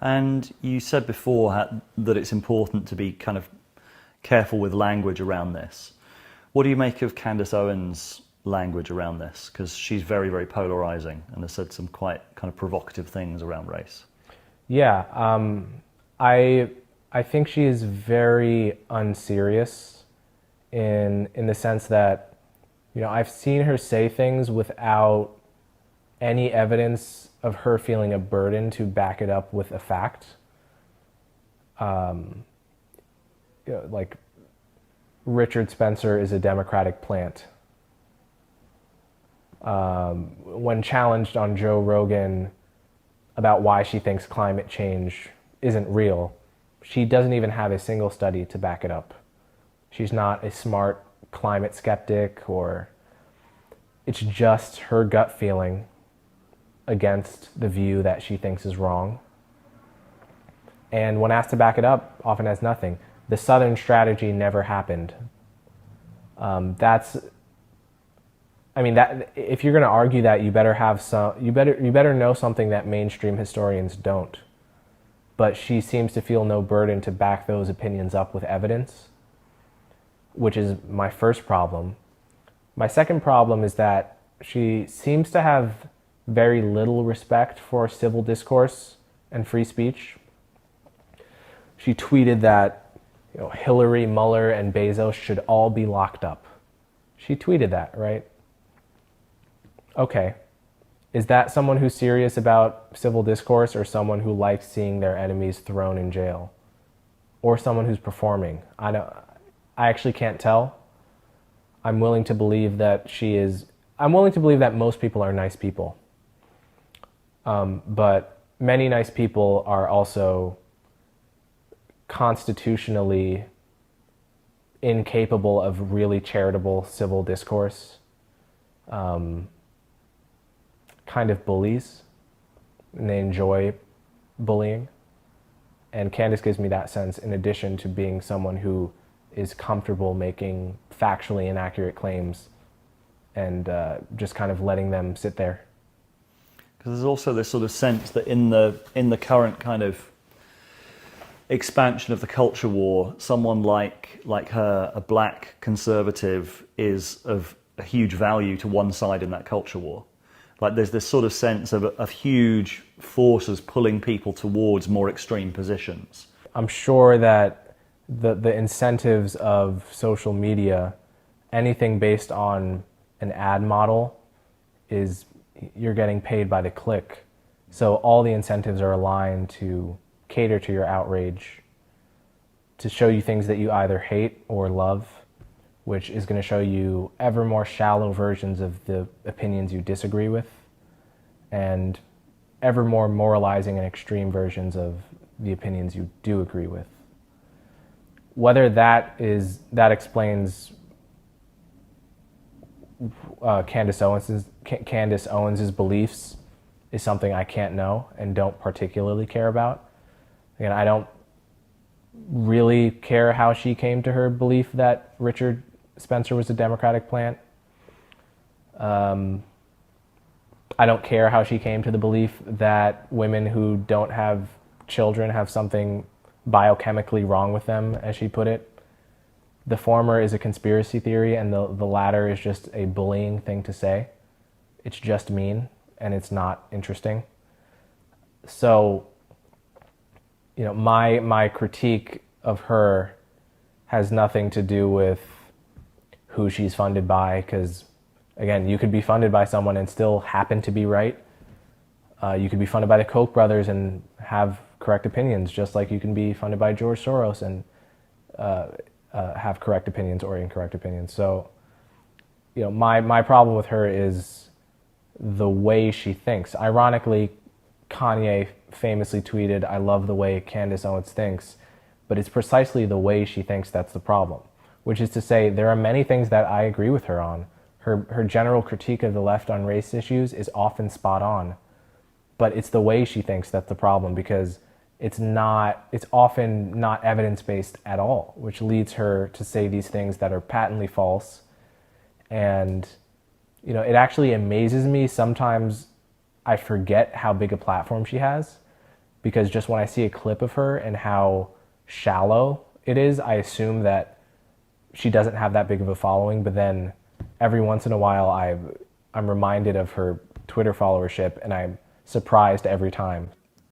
And you said before that it's important to be kind of careful with language around this. What do you make of Candace Owens' language around this? Because she's very, very polarizing and has said some quite kind of provocative things around race. Yeah, I think she is very unserious in the sense that, I've seen her say things without any evidence of her feeling a burden to back it up with a fact. Like Richard Spencer is a Democratic plant. When challenged on Joe Rogan about why she thinks climate change isn't real, she doesn't even have a single study to back it up. She's not a smart climate skeptic, or it's just her gut feeling against the view that she thinks is wrong. And when asked to back it up, often has nothing. The Southern strategy never happened. That if you're going to argue that, you better know something that mainstream historians don't. But she seems to feel no burden to back those opinions up with evidence, which is my first problem. My second problem is that she seems to have very little respect for civil discourse and free speech. She tweeted that Hillary, Mueller, and Bezos should all be locked up. She tweeted that, right? Okay. Is that someone who's serious about civil discourse, or someone who likes seeing their enemies thrown in jail? Or someone who's performing? I actually can't tell. I'm willing to believe that most people are nice people. But many nice people are also constitutionally incapable of really charitable civil discourse, kind of bullies, and they enjoy bullying. And Candace gives me that sense, in addition to being someone who is comfortable making factually inaccurate claims and just kind of letting them sit there. Because there's also this sort of sense that in the current kind of expansion of the culture war, someone like her, a black conservative, is of a huge value to one side in that culture war. Like there's this sort of sense of huge forces pulling people towards more extreme positions. I'm sure that the incentives of social media, anything based on an ad model, is you're getting paid by the click. So all the incentives are aligned to cater to your outrage, to show you things that you either hate or love, which is going to show you ever more shallow versions of the opinions you disagree with, and ever more moralizing and extreme versions of the opinions you do agree with. Whether that explains Candace Owens' beliefs is something I can't know and don't particularly care about. Again, I don't really care how she came to her belief that Richard Spencer was a Democratic plant. I don't care how she came to the belief that women who don't have children have something biochemically wrong with them, as she put it. The former is a conspiracy theory, and the latter is just a bullying thing to say. It's just mean, and it's not interesting. So, my critique of her has nothing to do with who she's funded by, because, again, you could be funded by someone and still happen to be right. You could be funded by the Koch brothers and have correct opinions, just like you can be funded by George Soros and have correct opinions or incorrect opinions. So, my problem with her is the way she thinks. Ironically, Kanye famously tweeted, "I love the way Candace Owens thinks," but it's precisely the way she thinks that's the problem. Which is to say, there are many things that I agree with her on. Her general critique of the left on race issues is often spot on, but it's the way she thinks that's the problem, because it's often not evidence-based at all, which leads her to say these things that are patently false. And, it actually amazes me sometimes. I forget how big a platform she has, because just when I see a clip of her and how shallow it is, I assume that she doesn't have that big of a following. But then every once in a while I'm reminded of her Twitter followership, and I'm surprised every time.